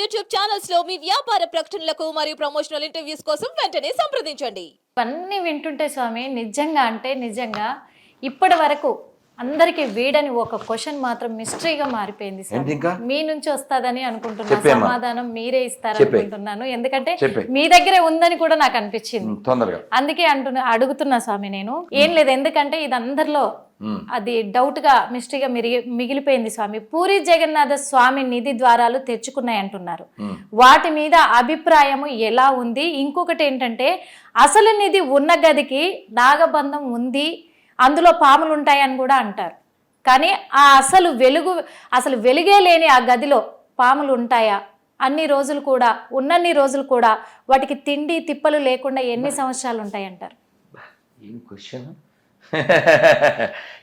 YouTube channels లో మీ వ్యాపార ప్రకటనలకు మరియు ప్రమోషనల్ ఇంటర్వ్యూస్ కోసం వెంటనే సంప్రదించండి. ఇవన్నీ వింటుంటే స్వామి నిజంగా ఇప్పటి వరకు అందరికి వీడని ఒక క్వశ్చన్ మాత్రం మిస్టరీగా మారిపోయింది సార్. మీ నుంచి వస్తుందని అనుకుంటున్నా, సమాధానం మీరే ఇస్తారనుకుంటున్నాను. ఎందుకంటే మీ దగ్గరే ఉందని కూడా నాకు అనిపించింది. అందుకే అడుగుతున్నా స్వామి. నేను ఏం లేదు, ఎందుకంటే ఇది అందరిలో అది డౌట్ గా మిస్టరీగా మిగిలిపోయింది స్వామి. పూరి జగన్నాథ స్వామి నిధి ద్వారాలు తెచ్చుకున్నాయి అంటున్నారు. వాటి మీద అభిప్రాయము ఎలా ఉంది? ఇంకొకటి ఏంటంటే, అసలు నిధి ఉన్న గదికి నాగబంధం ఉంది, అందులో పాములు ఉంటాయని కూడా అంటారు. కానీ ఆ అసలు వెలుగే లేని ఆ గదిలో పాములు ఉంటాయా? అన్ని రోజులు కూడా వాటికి తిండి తిప్పలు లేకుండా ఎన్ని సంవత్సరాలు ఉంటాయంటారు? ఏం క్వశ్చన్!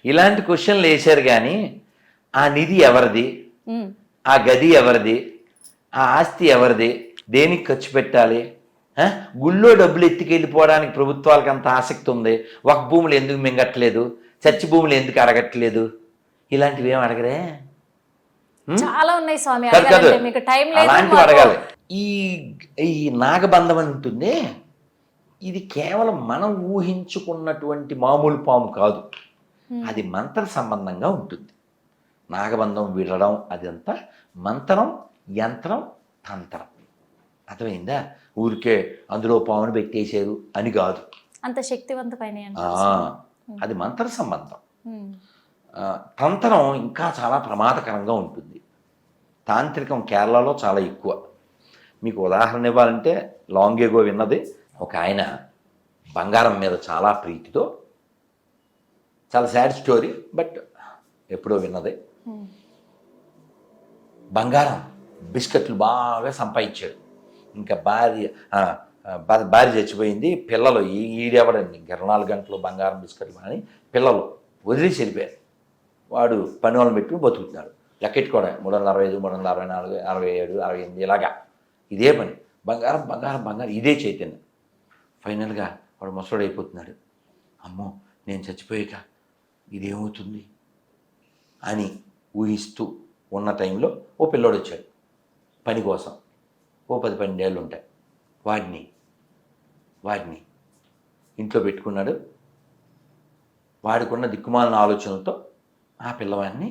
ఇలాంటి క్వశ్చన్లు వేశారు. కానీ ఆ నిధి ఎవరిది, ఆ గది ఎవరిది, ఆ ఆస్తి ఎవరిది, దేనికి ఖర్చు పెట్టాలి, గుళ్ళో డబ్బులు ఎత్తుకెళ్ళిపోవడానికి ప్రభుత్వాలకు అంత ఆసక్తి ఉంది, ఒక భూములు ఎందుకు మింగట్లేదు, చర్చి భూములు ఎందుకు అడగట్లేదు, ఇలాంటివి ఏం అడగరే? చాలా ఉన్నాయి స్వామి, అలాంటివి అడగాలి. ఈ నాగబంధం అని ఉంటుంది, ఇది కేవలం మనం ఊహించుకున్నటువంటి మామూలు పాము కాదు, అది మంత్ర సంబంధంగా ఉంటుంది. నాగబంధం విడడం అదంతా మంత్రం, యంత్రం, తంత్రం. అర్థమైందా? ఊరికే అందులో పామును పెట్టేశారు అని కాదు, అంత శక్తివంతమైన అది మంత్ర సంబంధం. తంత్రం ఇంకా చాలా ప్రమాదకరంగా ఉంటుంది. తాంత్రికం కేరళలో చాలా ఎక్కువ. మీకు ఉదాహరణ ఇవ్వాలంటే, లాంగ్ ఎగో విన్నది, ఒక ఆయన బంగారం మీద చాలా ప్రీతితో, చాలా సాడ్ స్టోరీ బట్ ఎప్పుడో విన్నది, బంగారం బిస్కెట్లు బాగా సంపాదించాడు. ఇంకా భార్య చచ్చిపోయింది, పిల్లలు ఈడెవడండి 24 గంటలు బంగారం బిస్కెట్లు అని పిల్లలు వదిలేసి వెళ్ళిపోయారు. వాడు పని వాళ్ళని పెట్టుకుని బతుకుతున్నాడు. లెక్కెట్టుకోవడం 365, 364, 67, 68 ఇలాగా ఇదే పని. బంగారం బంగారం బంగారం, ఇదే చైతన్యం. ఫైనల్గా వాడు ముసలుడు అయిపోతున్నాడు. అమ్మో, నేను చచ్చిపోయాక ఇదేమవుతుంది అని ఊహిస్తూ ఉన్న టైంలో ఓ పిల్లోడు వచ్చాడు పని కోసం. ఓ 10-12 ఏళ్ళు ఉంటాయి. వాడిని ఇంట్లో పెట్టుకున్నాడు. వాడికున్న దిక్కుమాలిన ఆలోచనలతో ఆ పిల్లవాడిని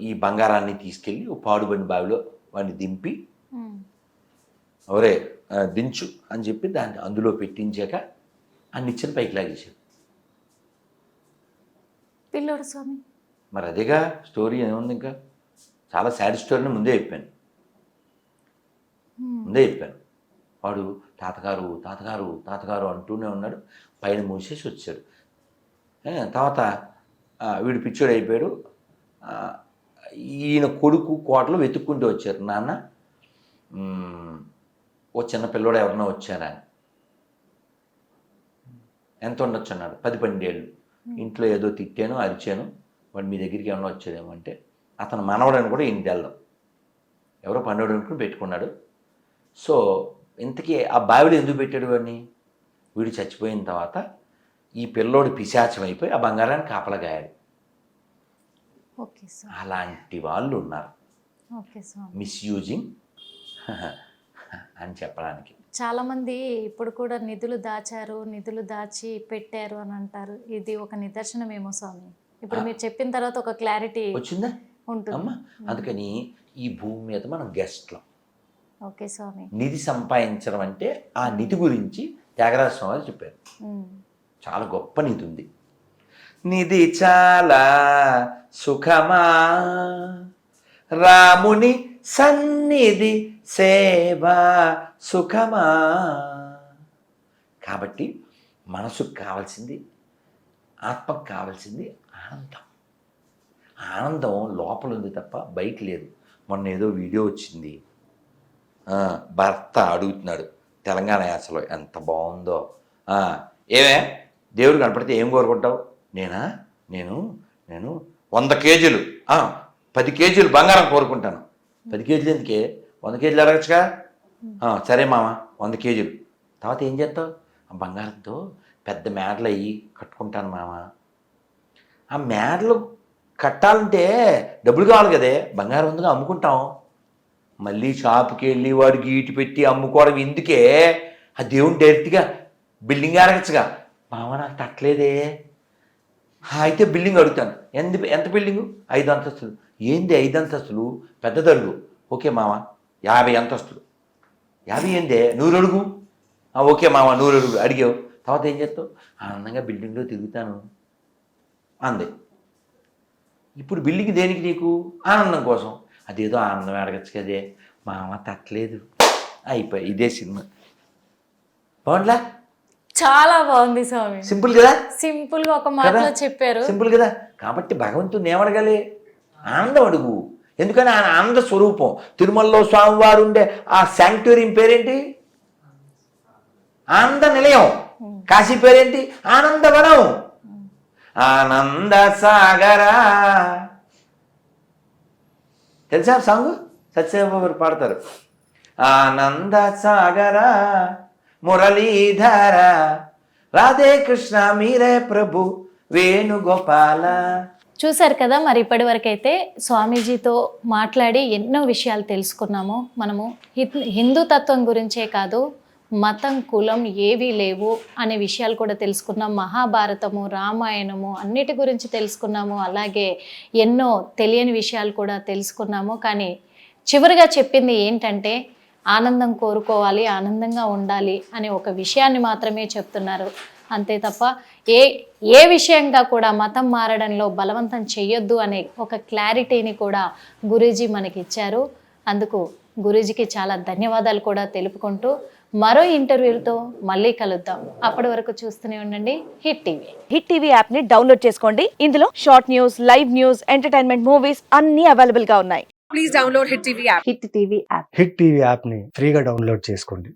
ఈ బంగారాన్ని తీసుకెళ్ళి ఓ పాడుబడిన బావిలో వాడిని దింపి, ఒరే దించు అని చెప్పి దాన్ని అందులో పెట్టించాక ఆ నిచ్చెన పైకి లాగేశాడు పిల్లోడు స్వామి. మరి అదేగా స్టోరీ. ఏముంది ఇంకా? చాలా సాడ్ స్టోరీని ముందే చెప్పాను. వాడు తాతగారు తాతగారు తాతగారు అంటూనే ఉన్నాడు. పైన మూసేసి వచ్చాడు. తర్వాత వీడు పిచ్చోడు అయిపోయాడు. ఈయన కొడుకు కోటలు వెతుక్కుంటూ వచ్చారు. నాన్న, ఓ చిన్న పిల్లోడు ఎవరన్నా వచ్చారా? ఎంత ఉండొచ్చు అన్నాడు. 10-12 ఏళ్ళు. ఇంట్లో ఏదో తిట్టాను, అరిచాను, వాడు మీ దగ్గరికి ఏమన్నా వచ్చాడేమో అంటే, అతను మనవడని కూడా ఈయన తెల్లం, ఎవరో పన్నోడు అనుకుని పెట్టుకున్నాడు. సో ఇంతకీ ఆ బావిడ ఎందుకు పెట్టాడు వాడిని? వీడు చచ్చిపోయిన తర్వాత ఈ పిల్లోడు పిశాచం అయిపోయి ఆ బంగారాన్ని కాపలగాయాడు. అలాంటి వాళ్ళు ఉన్నారు, మిస్యూజింగ్ అని చెప్పడానికి. చాలామంది ఇప్పుడు కూడా నిధులు దాచి పెట్టారు అని అంటారు. ఇది ఒక నిదర్శనమేమో స్వామి. ఇప్పుడు మీరు చెప్పిన తర్వాత ఒక క్లారిటీ వచ్చిందా ఉంటుంది. అందుకని ఈ భూమి మీద మనం గెస్ట్లం. ఓకే స్వామి. నిధి సంపాదించడం అంటే ఆ నిధి గురించి త్యాగరాజ స్వామి చెప్పారు. చాలా గొప్ప నిధి ఉంది. నిధి చాలా సుఖమా, రాముని సన్నిధి సేవా సుఖమా. కాబట్టి మనసుకు కావాల్సింది, ఆత్మకు కావాల్సింది ఆనందం. ఆనందం లోపల ఉంది తప్ప బయట లేదు. మొన్న ఏదో వీడియో వచ్చింది, భర్త అడుగుతున్నాడు తెలంగాణ యాసలో, ఎంత బాగుందో. ఏమే దేవుడు కనపడితే ఏం కోరుకుంటావు? నేను 100 కేజీలు 10 కేజీలు బంగారం కోరుకుంటాను. 10 కేజీలు ఎందుకే? 100 కేజీలు అడగచ్చుగా. సరే మామ 100 కేజీలు. తర్వాత ఏం చేస్తావు? ఆ బంగారంతో పెద్ద మేడలు అయ్యి కట్టుకుంటాను మామ. ఆ మేడలు కట్టాలంటే డబ్బులు కావాలి కదే, బంగారం ఉందిగా అమ్ముకుంటాం. మళ్ళీ షాప్కి వెళ్ళి వాడు గీటు పెట్టి అమ్ముకోవడం ఎందుకే? ఆ దేవుని డైరెక్ట్గా బిల్డింగ్ అడగచ్చుగా. మామ నాకు తట్టలేదే. అయితే బిల్డింగ్ అడుగుతాను. ఎంత బిల్డింగు? 5 అంతస్తులు. ఏంది 5 అంతస్తులు? పెద్దదడుగు. ఓకే మామ 50 అంతస్తులు. 50 ఏందే? 100 అడుగు. ఓకే మామ 100 అడుగు. అడిగావు. తర్వాత ఏం చేస్తావు? ఆనందంగా బిల్డింగ్లో తిరుగుతాను అంది. ఇప్పుడు బిల్డింగ్ దేనికి నీకు? ఆనందం కోసం. అదేదో ఆనందం అడగచ్చు కదే. మామ తట్టలేదు. అయిపోయి ఇదే సినిమా. బాగుండలా? చాలా బాగుంది స్వామి. సింపుల్ కదా? సింపుల్ గా ఒక మాటలో చెప్పారు. సింపుల్ కదా? కాబట్టి భగవంతుని ఏమడగాలి? ఆనందం అడుగు. ఎందుకని ఆయన ఆనంద స్వరూపం. తిరుమలలో స్వామివారు ఉండే ఆ శాంక్టోరియం పేరేంటి? ఆనంద నిలయం. కాశీ పేరేంటి? ఆనందవనం. ఆనంద సాగరా. తెలుసా సాంగ్? సత్యబాబు గారు పాడతారు. ఆనంద సాగరా మురళీధర రాధే కృష్ణ మీరే ప్రభు వేణుగోపాల. చూశారు కదా, మరి ఇప్పటి వరకైతే స్వామీజీతో మాట్లాడి ఎన్నో విషయాలు తెలుసుకున్నాము. మనము హిందూ తత్వం గురించే కాదు, మతం కులం ఏవీ లేవు అనే విషయాలు కూడా తెలుసుకున్నాం. మహాభారతము రామాయణము అన్నిటి గురించి తెలుసుకున్నాము. అలాగే ఎన్నో తెలియని విషయాలు కూడా తెలుసుకున్నాము. కానీ చివరిగా చెప్పింది ఏంటంటే ఆనందం కోరుకోవాలి, ఆనందంగా ఉండాలి అనే ఒక విషయాన్ని మాత్రమే చెప్తున్నారు. అంతే తప్ప ఏ విషయంగా కూడా మతం మారడంలో బలవంతం చెయ్యొద్దు అనే ఒక క్లారిటీని కూడా గురూజీ మనకి ఇచ్చారు. అందుకు గురూజీకి చాలా ధన్యవాదాలు కూడా తెలుపుకుంటూ మరో ఇంటర్వ్యూతో మళ్ళీ కలుద్దాం. అప్పటి వరకు చూస్తూనే ఉండండి hit TV. Hit TV app ని డౌన్లోడ్ చేసుకోండి. ఇందులో short news, live news, entertainment movies అన్ని అవైలబుల్ గా ఉన్నాయి. Please download Hit TV app. Hit TV app. Hit TV యాప్ని ఫ్రీగా డౌన్లోడ్ చేసుకోండి.